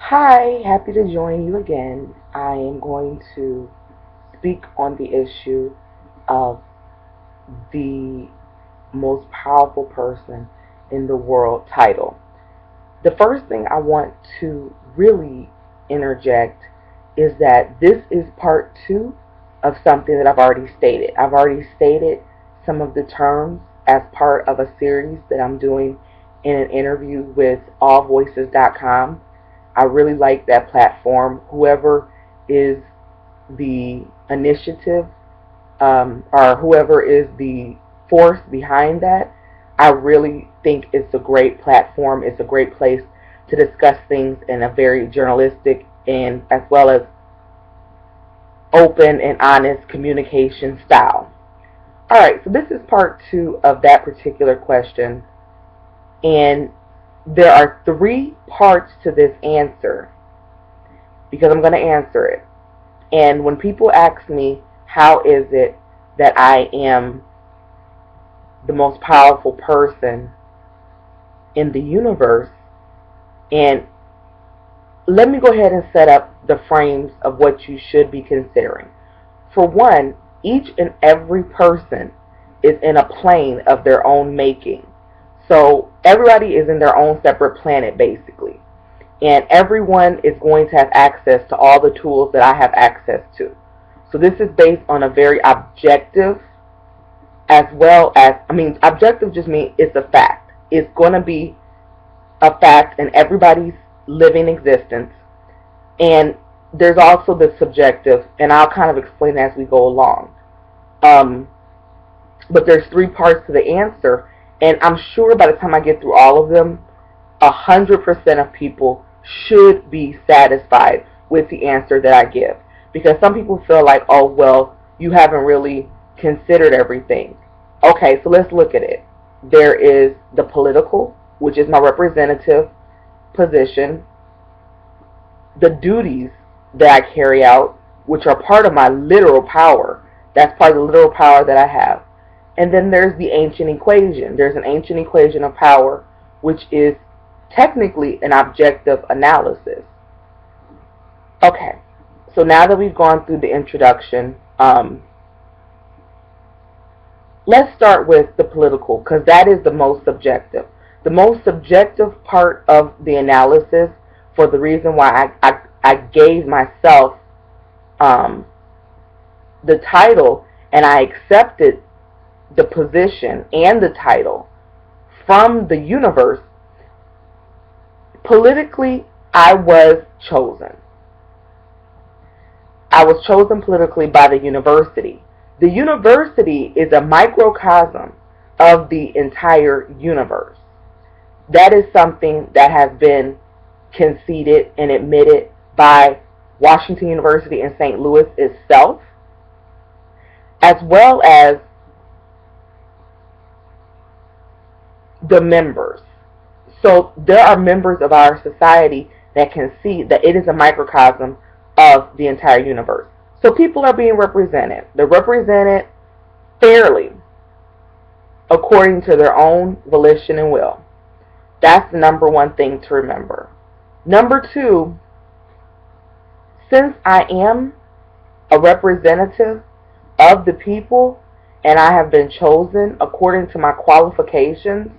Hi, happy to join you again. I am going to speak on the issue of the most powerful person in the world title. The first thing I want to really interject is that this is part two of something that I've already stated. I've already stated some of the terms as part of a series that I'm doing in an interview with allvoices.com. I really like that platform. Whoever is the initiative or whoever is the force behind that, I really think it's a great platform. It's a great place to discuss things in a very journalistic and as well as open and honest communication style. All right, so this is part two of that particular question, and there are three parts to this answer because I'm going to answer it. And when people ask me, how is it that I am the most powerful person in the universe? And let me go ahead and set up the frames of what you should be considering. For one, each and every person is in a plane of their own making. So everybody is in their own separate planet, basically. And everyone is going to have access to all the tools that I have access to. So this is based on a very objective, as well as, objective just means it's a fact. It's going to be a fact in everybody's living existence. And there's also the subjective, and I'll kind of explain as we go along. Um, but there's three parts to the answer, and I'm sure by the time I get through all of them, 100% of people should be satisfied with the answer that I give. Because some people feel like, oh, well, you haven't really considered everything. Okay, so let's look at it. There is the political, which is my representative position, the duties that I carry out, which are part of my literal power. That's part of the literal power that I have. And then there's the ancient equation. There's an ancient equation of power, which is technically an objective analysis. Okay, so now that we've gone through the introduction, let's start with the political, because that is the most subjective. The most subjective part of the analysis, for the reason why I gave myself um, the title and I accepted the position and the title from the universe. Politically, I was chosen. I was chosen politically by the university. The university is a microcosm of the entire universe. That is something that has been conceded and admitted by Washington University in St. Louis itself, as well as the members. So there are members of our society that can see that it is a microcosm of the entire universe. So people are being represented. They're represented fairly according to their own volition and will. That's the number one thing to remember. Number two, since I am a representative of the people and I have been chosen according to my qualifications,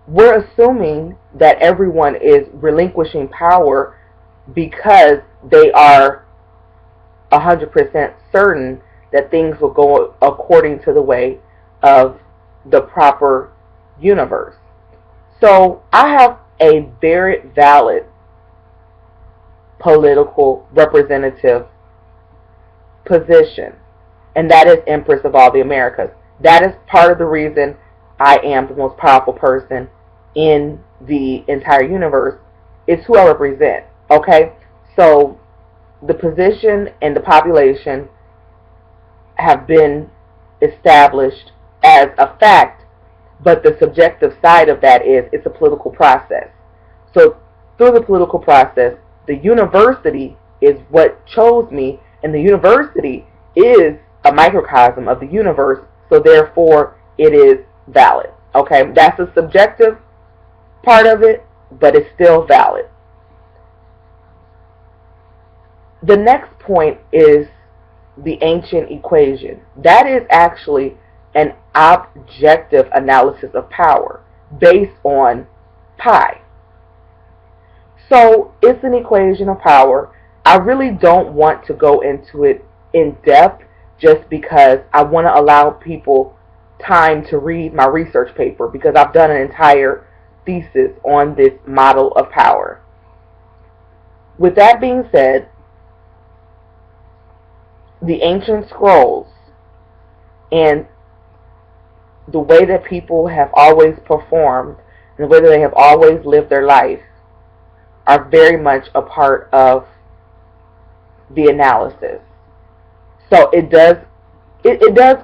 we're assuming that everyone is relinquishing power because they are 100% certain that things will go according to the way of the proper universe. So I have a very valid political representative position, and that is Empress of all the Americas. That is part of the reason I am the most powerful person in the entire universe. It's who I represent. Okay? So the position and the population have been established as a fact, but the subjective side of that is it's a political process. So through the political process, the university is what chose me, and the university is a microcosm of the universe, so therefore it is valid. Okay, that's a subjective part of it, but it's still valid. The next point is the ancient equation. That is actually an objective analysis of power based on pi. So it's an equation of power. I really don't want to go into it in depth just because I want to allow people time to read my research paper, because I've done an entire thesis on this model of power. With that being said, the ancient scrolls and the way that people have always performed and the way that they have always lived their life are very much a part of the analysis. So it does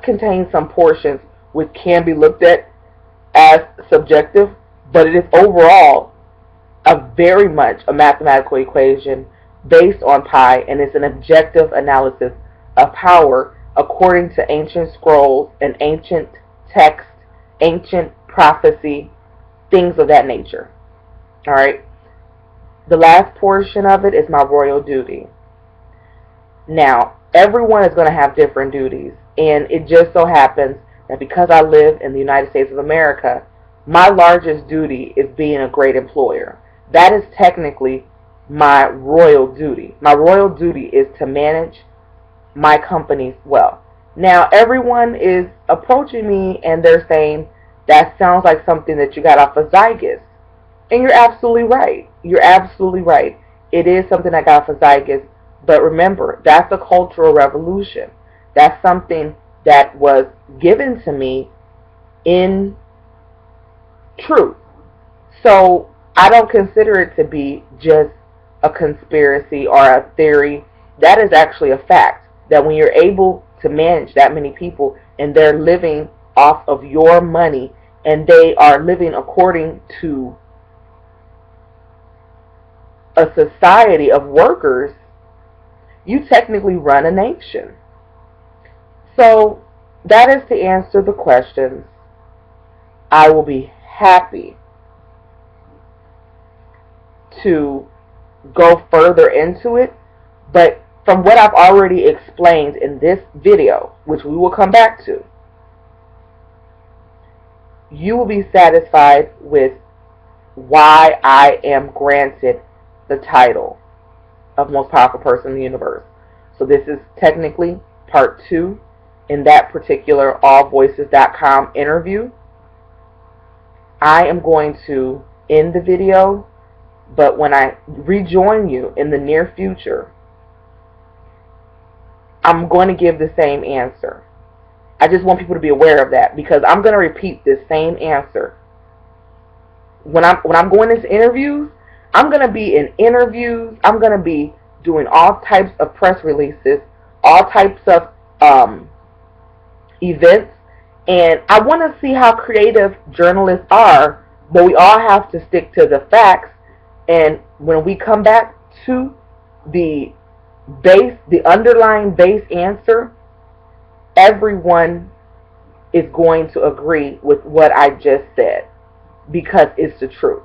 contain some portions which can be looked at as subjective, but it is overall very much a mathematical equation based on pi, and it's an objective analysis of power according to ancient scrolls and ancient text, ancient prophecy, things of that nature. All right. The last portion of it is my royal duty. Now, everyone is going to have different duties, and it just so happens that because I live in the United States of America, my largest duty is being a great employer. That is technically my royal duty. My royal duty is to manage my companies well. Now, everyone is approaching me and they're saying, that sounds like something that you got off of Zygus. And you're absolutely right. You're absolutely right. It is something I got off of Zygus. But remember, that's a cultural revolution. That's something that was given to me in truth. So I don't consider it to be just a conspiracy or a theory. That is actually a fact. That when you're able to manage that many people and they're living off of your money and they are living according to a society of workers, you technically run a nation. So that is to answer the questions. I will be happy to go further into it, but from what I've already explained in this video, which we will come back to, you will be satisfied with why I am granted the title of most powerful person in the universe. So this is technically part 2 in that particular allvoices.com interview. I am going to end the video, but when I rejoin you in the near future, I'm going to give the same answer. I just want people to be aware of that, because I'm going to repeat this same answer. When I'm going into interviews, I'm going to be in interviews. I'm going to be doing all types of press releases, all types of events, and I want to see how creative journalists are, but we all have to stick to the facts. And when we come back to the underlying base answer, everyone is going to agree with what I just said, because it's the truth.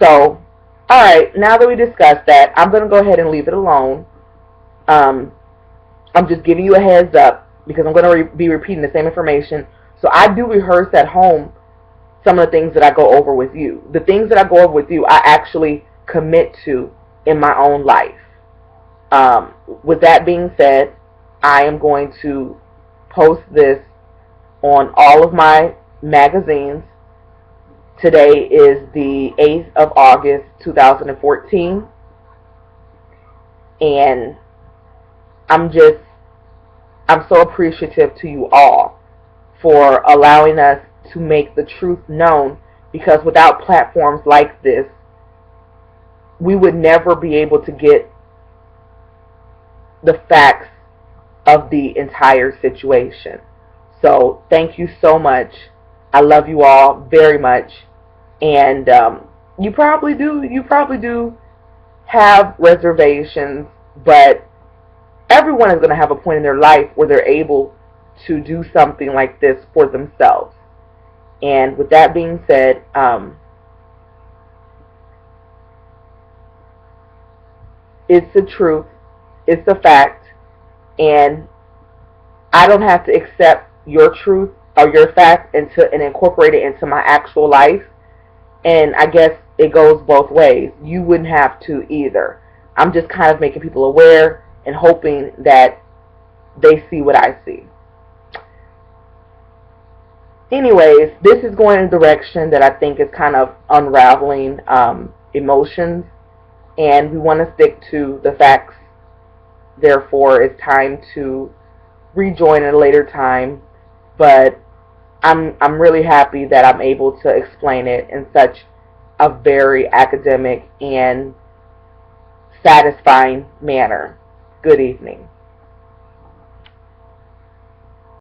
So, alright, now that we discussed that, I'm going to go ahead and leave it alone. I'm just giving you a heads up, because I'm going to be repeating the same information. So I do rehearse at home some of the things that I go over with you. The things that I go over with you, I actually commit to in my own life. With that being said, I am going to post this on all of my magazines. Today is the 8th of August, 2014. And I'm so appreciative to you all for allowing us to make the truth known, because without platforms like this, we would never be able to get the facts of the entire situation. So thank you so much. I love you all very much. And you probably do have reservations, but everyone is going to have a point in their life where they're able to do something like this for themselves. And with that being said, it's the truth. It's a fact, and I don't have to accept your truth or your fact and incorporate it into my actual life. And I guess it goes both ways. You wouldn't have to either. I'm just kind of making people aware and hoping that they see what I see. Anyways, this is going in a direction that I think is kind of unraveling emotions, and we want to stick to the facts. Therefore, it's time to rejoin at a later time, but I'm really happy that I'm able to explain it in such a very academic and satisfying manner. Good evening.